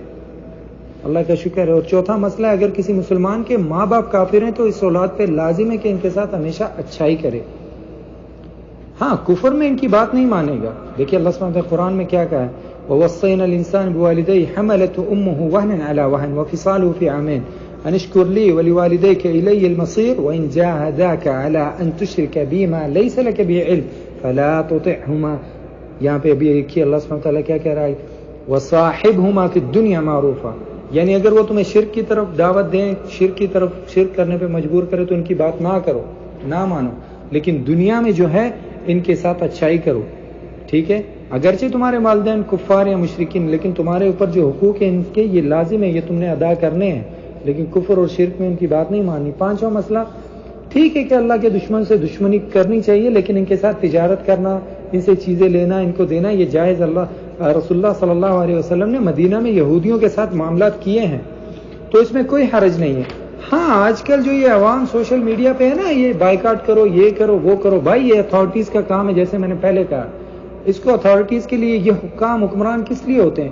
اللہ کا شکر ہے. اور چوتھا مسئلہ ہے، اگر کسی مسلمان کے ماں باپ کافر ہیں تو اس اولاد پہ لازم ہے کہ ان کے ساتھ ہمیشہ اچھائی کرے. ہاں، کفر میں ان کی بات نہیں مانے گا. دیکھیے اللہ سبحانہ وتعالی قرآن میں کیا کہا ہے، وَوَصَّيْنَا الْإِنسَانَ بِوَالِدَيْهِ حَمَلَتْهُ أُمُّهُ وَهْنًا عَلَى وَهْنٍ وَفِصَالُهُ فِي عَامَيْنِ أَنِ اشْكُرْ لِي وَلِوَالِدَيْكَ إِلَيَّ الْمَصِيرُ وَإِنْ جَاهَدَاكَ عَلَى أَن تُشْرِكَ بِي مَا لَيْسَ لَكَ بِهِ عِلْمٌ فَلَا تُطِعْهُمَا. یہاں پہ ابھی دیکھیے اللہ سبحانہ وتعالی کیا کہہ رہا ہے، وَصَاحِبْهُمَا فِي الدُّنْيَا مَعْرُوفًا. یعنی اگر وہ تمہیں شرک کی طرف دعوت دیں، شرک کرنے پہ مجبور کرے تو ان کی بات نہ کرو، نہ مانو، لیکن دنیا میں جو ہے ان کے ساتھ اچھائی کرو. ٹھیک ہے، اگرچہ تمہارے والدین کفار یا مشرکین، لیکن تمہارے اوپر جو حقوق ہیں ان کے یہ لازم ہے، یہ تم نے ادا کرنے ہیں، لیکن کفر اور شرک میں ان کی بات نہیں ماننی۔ پانچواں مسئلہ، ٹھیک ہے کہ اللہ کے دشمن سے دشمنی کرنی چاہیے، لیکن ان کے ساتھ تجارت کرنا، ان سے چیزیں لینا، ان کو دینا، یہ جائز۔ رسول اللہ صلی اللہ علیہ وسلم نے مدینہ میں یہودیوں کے ساتھ معاملات کیے ہیں، تو اس میں کوئی حرج نہیں ہے۔ ہاں آج کل جو یہ عوام سوشل میڈیا پہ ہے نا، یہ بائیکاٹ کرو، یہ کرو، وہ کرو، بھائی یہ اتھارٹیز کا کام ہے، جیسے میں نے پہلے کہا، اس کو اتھارٹیز کے لیے یہ حکام حکمران کس لیے ہوتے ہیں؟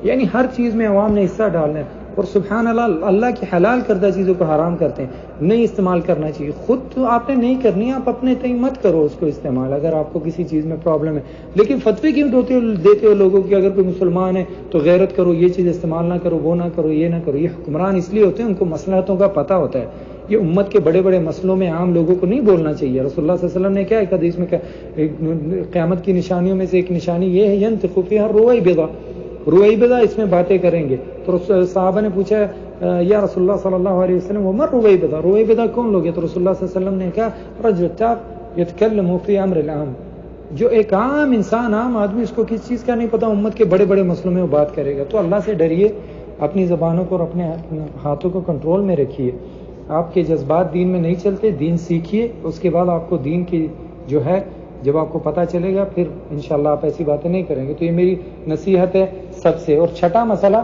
یعنی ہر چیز میں عوام نے حصہ ڈالنا ہے، اور سبحان اللہ، اللہ کی حلال کردہ چیزوں کو حرام کرتے ہیں، نہیں استعمال کرنا چاہیے۔ خود تو آپ نے نہیں کرنی، آپ اپنے تئیں مت کرو اس کو استعمال اگر آپ کو کسی چیز میں پرابلم ہے، لیکن فتوی کیوں دیتے ہو لوگوں کی؟ اگر کوئی مسلمان ہے تو غیرت کرو، یہ چیز استعمال نہ کرو، وہ نہ کرو، یہ نہ کرو۔ یہ حکمران اس لیے ہوتے ہیں، ان کو مصلحتوں کا پتہ ہوتا ہے۔ یہ امت کے بڑے بڑے مسئلوں میں عام لوگوں کو نہیں بولنا چاہیے۔ رسول اللہ صلی اللہ علیہ وسلم نے کیا ایک حدیث میں کہا، قیامت کی نشانیوں میں سے ایک نشانی یہ ہے، ینطق فیہا الرویبضہ، رویبضہ اس میں باتیں کریں گے۔ تو صحابہ نے پوچھا، یا رسول اللہ صلی اللہ علیہ وسلم وما الرویبضہ، رویبضہ کون لوگ ہیں؟ تو رسول اللہ صلی اللہ علیہ وسلم نے کہا، رجل تاف یتکلم فی امر العام، جو ایک عام انسان، عام آدمی، اس کو کس چیز کا نہیں پتا، امت کے بڑے بڑے مسئلوں میں وہ بات کرے گا۔ تو اللہ سے ڈریے، اپنی زبانوں کو اور اپنے ہاتھوں کو کنٹرول میں رکھیے۔ آپ کے جذبات دین میں نہیں چلتے، دین سیکھیے، اس کے بعد آپ کو دین کی جو ہے جب آپ کو پتہ چلے گا، پھر انشاءاللہ آپ ایسی باتیں نہیں کریں گے۔ تو یہ میری نصیحت ہے سب سے۔ اور چھٹا مسئلہ،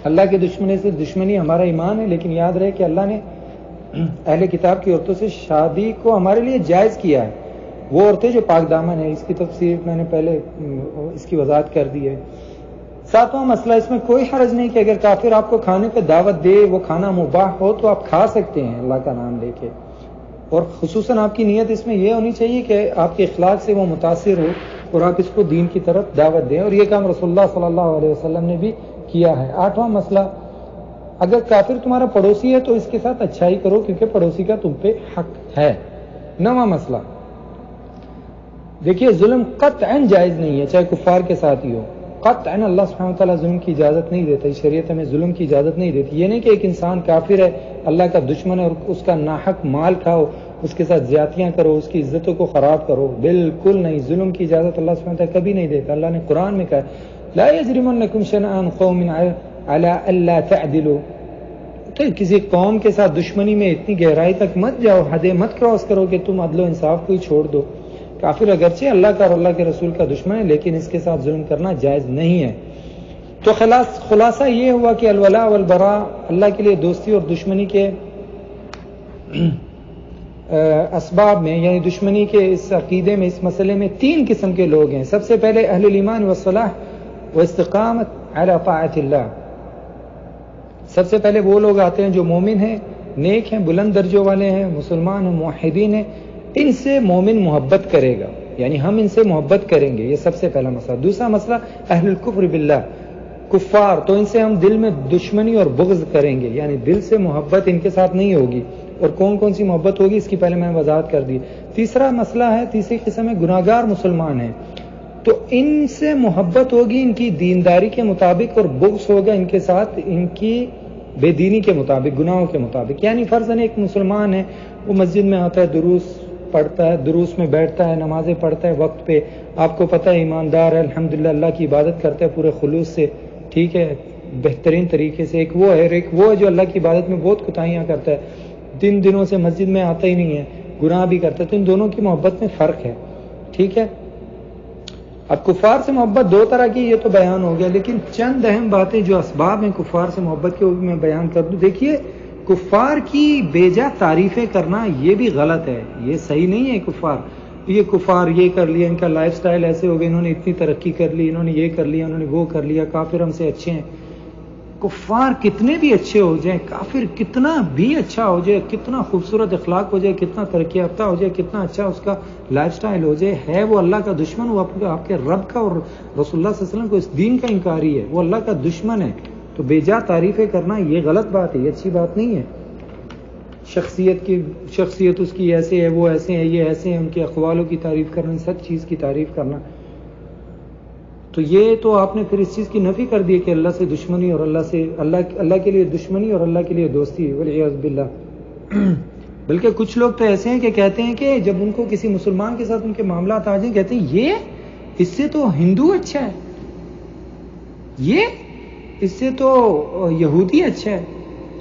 اللہ کے دشمنی سے دشمنی ہمارا ایمان ہے، لیکن یاد رہے کہ اللہ نے اہل کتاب کی عورتوں سے شادی کو ہمارے لیے جائز کیا ہے، وہ عورتیں جو پاک دامن ہیں۔ اس کی تفسیر میں نے پہلے اس کی وضاحت کر دی ہے۔ ساتواں مسئلہ، اس میں کوئی حرج نہیں کہ اگر کافر آپ کو کھانے پہ دعوت دے، وہ کھانا مباح ہو تو آپ کھا سکتے ہیں اللہ کا نام لے کے، اور خصوصاً آپ کی نیت اس میں یہ ہونی چاہیے کہ آپ کے اخلاق سے وہ متاثر ہو اور آپ اس کو دین کی طرف دعوت دیں، اور یہ کام رسول اللہ صلی اللہ علیہ وسلم نے بھی کیا ہے۔ آٹھواں مسئلہ، اگر کافر تمہارا پڑوسی ہے تو اس کے ساتھ اچھائی کرو، کیونکہ پڑوسی کا تم پہ حق ہے۔ نواں مسئلہ، دیکھیے ظلم قطعاً جائز نہیں ہے، چاہے کفار کے ساتھ ہی ہو، قطعاً اللہ سبحانہ وتعالیٰ ظلم کی اجازت نہیں دیتا، شریعت میں ظلم کی اجازت نہیں دیتی۔ یہ نہیں کہ ایک انسان کافر ہے، اللہ کا دشمن ہے، اور اس کا ناحق مال کھاؤ، اس کے ساتھ زیادتیاں کرو، اس کی عزتوں کو خراب کرو، بالکل نہیں۔ ظلم کی اجازت اللہ سبحانہ وتعالیٰ کبھی نہیں دیتا۔ اللہ نے قرآن میں کہا، لا یجرمنکم شنآن قوم علی الا تعدلوا، تو کسی قوم کے ساتھ دشمنی میں اتنی گہرائی تک مت جاؤ، حدیں مت کراس کرو کہ تم عدل و انصاف کو ہی چھوڑ دو۔ کافر اگرچہ اللہ کا اور اللہ کے رسول کا دشمن ہے، لیکن اس کے ساتھ ظلم کرنا جائز نہیں ہے۔ تو خلاصہ یہ ہوا کہ الولاء والبراء، اللہ کے لیے دوستی اور دشمنی کے اسباب میں، یعنی دشمنی کے اس عقیدے میں، اس مسئلے میں تین قسم کے لوگ ہیں۔ سب سے پہلے اہل الایمان والصلاح واستقامت علی طاعت اللہ، سب سے پہلے وہ لوگ آتے ہیں جو مومن ہیں، نیک ہیں، بلند درجوں والے ہیں، مسلمان ہیں، موحدین ہیں، ان سے مومن محبت کرے گا، یعنی ہم ان سے محبت کریں گے، یہ سب سے پہلا مسئلہ۔ دوسرا مسئلہ اہل الکفر باللہ، کفار، تو ان سے ہم دل میں دشمنی اور بغض کریں گے، یعنی دل سے محبت ان کے ساتھ نہیں ہوگی۔ اور کون کون سی محبت ہوگی اس کی پہلے میں نے وضاحت کر دی۔ تیسرا مسئلہ ہے، تیسری قسم ہے گناہگار مسلمان ہیں، تو ان سے محبت ہوگی ان کی دینداری کے مطابق، اور بغض ہوگا ان کے ساتھ ان کی بے دینی کے مطابق، گناہوں کے مطابق۔ یعنی فرضاً ایک مسلمان ہے، وہ مسجد میں آتا ہے، دروس پڑھتا ہے، دروس میں بیٹھتا ہے، نمازیں پڑھتا ہے وقت پہ، آپ کو پتہ ہے ایماندار ہے، الحمدللہ اللہ کی عبادت کرتا ہے پورے خلوص سے، ٹھیک ہے، بہترین طریقے سے۔ ایک وہ ہے جو اللہ کی عبادت میں بہت کوتاہیاں کرتا ہے، دنوں سے مسجد میں آتا ہی نہیں ہے، گناہ بھی کرتا ہے۔ تو ان دونوں کی محبت میں فرق ہے، ٹھیک ہے۔ اب کفار سے محبت دو طرح کی، یہ تو بیان ہو گیا، لیکن چند اہم باتیں جو اسباب ہیں کفار سے محبت کے، وہ بھی میں بیان کر دوں۔ دیکھیے کفار کی بیجا تعریفیں کرنا یہ بھی غلط ہے، یہ صحیح نہیں ہے۔ کفار یہ کر لیا، ان کا لائف سٹائل ایسے ہو گیا، انہوں نے اتنی ترقی کر لی، انہوں نے یہ کر لیا، انہوں نے وہ کر لیا، کافر ہم سے اچھے ہیں۔ کفار کتنے بھی اچھے ہو جائیں، کافر کتنا بھی اچھا ہو جائے، کتنا خوبصورت اخلاق ہو جائے، کتنا ترقی یافتہ ہو جائے، کتنا اچھا اس کا لائف سٹائل ہو جائے، ہے وہ اللہ کا دشمن، وہ آپ کے رب کا اور رسول اللہ صلی اللہ علیہ وسلم کو اس دین کا انکاری ہے، وہ اللہ کا دشمن ہے۔ تو بیجا تعریفیں کرنا یہ غلط بات ہے، یہ اچھی بات نہیں ہے۔ شخصیت اس کی ایسے ہے، وہ ایسے ہیں، یہ ایسے ہیں، ان کے اقوالوں کی تعریف کرنا، سب چیز کی تعریف کرنا، تو یہ تو آپ نے پھر اس چیز کی نفی کر دی کہ اللہ سے دشمنی اور اللہ کے لیے دشمنی اور اللہ کے لیے دوستی، والعیاذ باللہ۔ بلکہ کچھ لوگ تو ایسے ہیں کہ کہتے ہیں کہ جب ان کو کسی مسلمان کے ساتھ ان کے معاملات آ جائیں، کہتے ہیں یہ اس سے تو ہندو اچھا ہے، یہ اس سے تو یہودی اچھا ہے.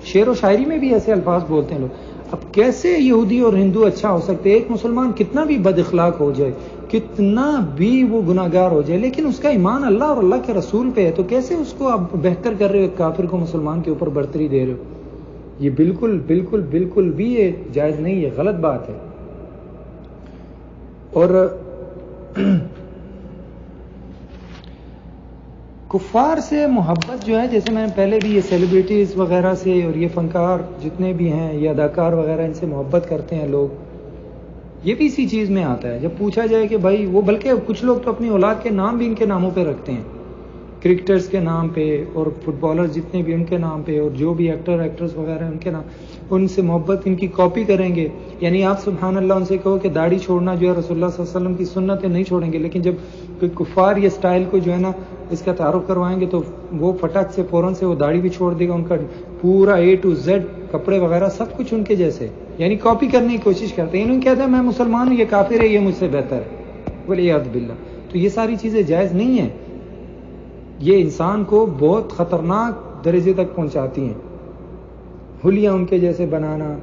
شعر و شاعری میں بھی ایسے الفاظ بولتے ہیں لوگ. اب کیسے یہودی اور ہندو اچھا ہو سکتے؟ ایک مسلمان کتنا بھی بد اخلاق ہو جائے، کتنا بھی وہ گناہگار ہو جائے، لیکن اس کا ایمان اللہ اور اللہ کے رسول پہ ہے، تو کیسے اس کو آپ بہتر کر رہے ہو، کافر کو مسلمان کے اوپر برتری دے رہے ہو؟ یہ بالکل بالکل بالکل بھی یہ جائز نہیں ہے، غلط بات ہے. اور کفار سے محبت جو ہے، جیسے میں نے پہلے بھی یہ سیلیبریٹیز وغیرہ سے اور یہ فنکار جتنے بھی ہیں، یہ اداکار وغیرہ، ان سے محبت کرتے ہیں لوگ، یہ بھی اسی چیز میں آتا ہے. جب پوچھا جائے کہ بھائی وہ، بلکہ کچھ لوگ تو اپنی اولاد کے نام بھی ان کے ناموں پہ رکھتے ہیں، کرکٹرز کے نام پہ اور فٹ بالرز جتنے بھی ان کے نام پہ، اور جو بھی ایکٹر ایکٹرز وغیرہ ان کے نام، ان سے محبت، ان کی کاپی کریں گے. یعنی آپ سبحان اللہ ان سے کہو کہ داڑھی چھوڑنا جو ہے رسول اللہ صلی اللہ علیہ وسلم کی سنت ہے، نہیں چھوڑیں گے، لیکن جب کوئی کفار یہ سٹائل کو جو ہے نا اس کا تعارف کروائیں گے تو وہ فٹک سے فوراً سے وہ داڑھی بھی چھوڑ دے گا، ان کا پورا A to Z کپڑے وغیرہ سب کچھ ان کے جیسے، یعنی کاپی کرنے کی کوشش کرتے ہیں. انہوں نے کہتا ہے میں مسلمان ہوں، یہ کافر ہے، یہ مجھ سے بہتر ہے، والعیاذ باللہ. تو یہ ساری چیزیں جائز نہیں ہیں، یہ انسان کو بہت خطرناک درجے تک پہنچاتی ہیں. حلیہ ان کے جیسے بنانا.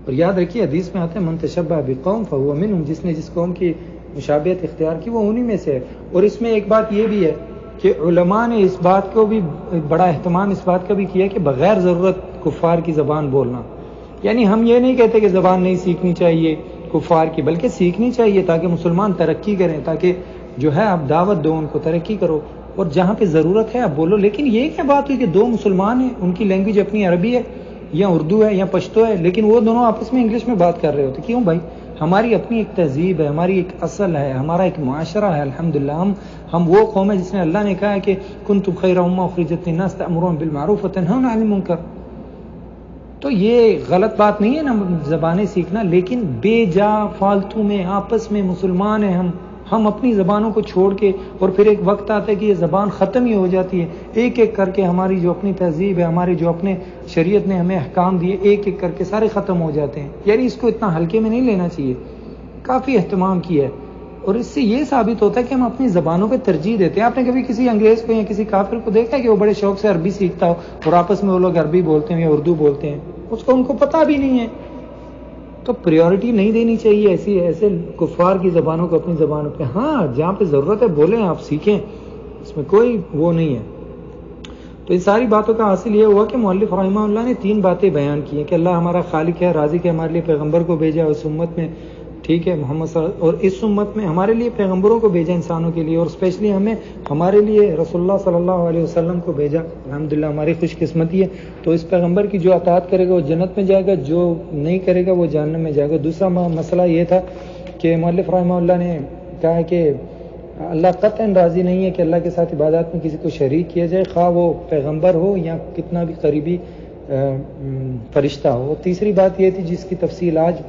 اور یاد رکھیے حدیث میں آتا ہے من تشبہ بقوم فہو منہم، جس نے جس قوم کی مشابہت اختیار کی وہ انہی میں سے ہے. اور اس میں ایک بات یہ بھی ہے کہ علماء نے اس بات کو بھی بڑا اہتمام اس بات کا بھی کیا کہ بغیر ضرورت کفار کی زبان بولنا. یعنی ہم یہ نہیں کہتے کہ زبان نہیں سیکھنی چاہیے کفار کی، بلکہ سیکھنی چاہیے تاکہ مسلمان ترقی کریں، تاکہ جو ہے آپ دعوت دو ان کو، ترقی کرو، اور جہاں پہ ضرورت ہے آپ بولو. لیکن یہ کیا بات ہوئی کہ دو مسلمان ہیں، ان کی لینگویج اپنی عربی ہے یا اردو ہے یا پشتو ہے، لیکن وہ دونوں آپس میں انگلش میں بات کر رہے ہوتے؟ کیوں بھائی؟ ہماری اپنی ایک تہذیب ہے، ہماری ایک اصل ہے، ہمارا ایک معاشرہ ہے. الحمدللہ ہم وہ قوم ہے جس نے اللہ نے کہا ہے کہ کنتم خیر امہ اخرجت للناس تأمرون بالمعروف وتنہون عن المنکر. تو یہ غلط بات نہیں ہے نا زبانیں سیکھنا، لیکن بے جا فالتو میں آپس میں مسلمان ہیں ہم اپنی زبانوں کو چھوڑ کے، اور پھر ایک وقت آتا ہے کہ یہ زبان ختم ہی ہو جاتی ہے. ایک ایک کر کے ہماری جو اپنی تہذیب ہے، ہمارے جو اپنے شریعت نے ہمیں احکام دیے، ایک ایک کر کے سارے ختم ہو جاتے ہیں. یعنی اس کو اتنا ہلکے میں نہیں لینا چاہیے، کافی اہتمام کیا ہے. اور اس سے یہ ثابت ہوتا ہے کہ ہم اپنی زبانوں پہ ترجیح دیتے ہیں. آپ نے کبھی کسی انگریز کو یا کسی کافر کو دیکھا ہے کہ وہ بڑے شوق سے عربی سیکھتا ہو اور آپس میں وہ لوگ عربی بولتے ہیں یا اردو بولتے ہیں؟ اس کو ان کو پتہ بھی نہیں ہے. تو پریورٹی نہیں دینی چاہیے ایسے کفار کی زبانوں کو اپنی زبانوں پہ. ہاں جہاں پہ ضرورت ہے بولیں، آپ سیکھیں، اس میں کوئی وہ نہیں ہے. تو ان ساری باتوں کا حاصل یہ ہوا کہ مؤلف رحمہ اللہ نے 3 باتیں بیان کی ہیں کہ اللہ ہمارا خالق ہے، رازق ہے، ہمارے لیے پیغمبر کو بھیجا اس امت میں، ٹھیک ہے، محمد صلی اللہ علیہ وسلم، اور اس امت میں ہمارے لیے پیغمبروں کو بھیجا انسانوں کے لیے، اور اسپیشلی ہمارے لیے رسول اللہ صلی اللہ علیہ وسلم کو بھیجا. الحمدللہ ہماری خوش قسمتی ہے. تو اس پیغمبر کی جو اطاعت کرے گا وہ جنت میں جائے گا، جو نہیں کرے گا وہ جہنم میں جائے گا. دوسرا مسئلہ یہ تھا کہ مؤلف رحمہ اللہ نے کہا کہ اللہ قطعاً راضی نہیں ہے کہ اللہ کے ساتھ عبادات میں کسی کو شریک کیا جائے، خواہ وہ پیغمبر ہو یا کتنا بھی قریبی فرشتہ ہو. تیسری بات یہ تھی جس کی تفصیل آج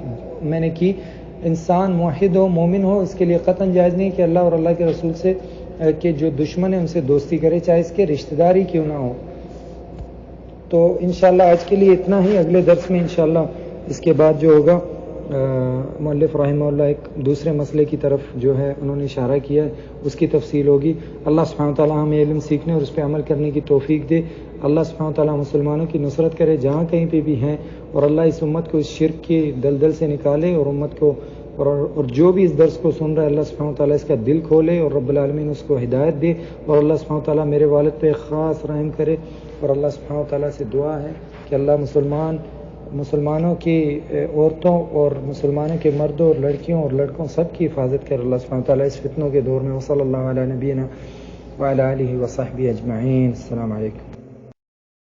میں نے کی، انسان موحد ہو، مومن ہو، اس کے لیے قطعاً جائز نہیں کہ اللہ اور اللہ کے رسول سے کہ جو دشمن ہیں ان سے دوستی کرے، چاہے اس کے رشتہ داری کیوں نہ ہو. تو انشاءاللہ آج کے لیے اتنا ہی. اگلے درس میں انشاءاللہ اس کے بعد جو ہوگا مؤلف رحمہ اللہ ایک دوسرے مسئلے کی طرف جو ہے انہوں نے اشارہ کیا ہے، اس کی تفصیل ہوگی. اللہ سبحانہ وتعالی ہمیں علم سیکھنے اور اس پہ عمل کرنے کی توفیق دے. اللہ سبحانہ وتعالی مسلمانوں کی نصرت کرے جہاں کہیں پہ بھی ہیں، اور اللہ اس امت کو اس شرک کی دلدل سے نکالے، اور امت کو اور جو بھی اس درس کو سن رہا ہے اللہ سبحانہ وتعالی اس کا دل کھولے اور رب العالمین اس کو ہدایت دے. اور اللہ سبحانہ وتعالی میرے والد پہ خاص رحم کرے. اور اللہ سبحانہ وتعالی سے دعا ہے کہ اللہ مسلمانوں کی عورتوں اور مسلمانوں کے مردوں اور لڑکیوں اور لڑکوں سب کی حفاظت کرے اللہ سبحانہ وتعالی اس فتنوں کے دور میں. وصلی اللہ علی نبینا وعلی آلہ وصحبہ اجمعین. السلام علیکم.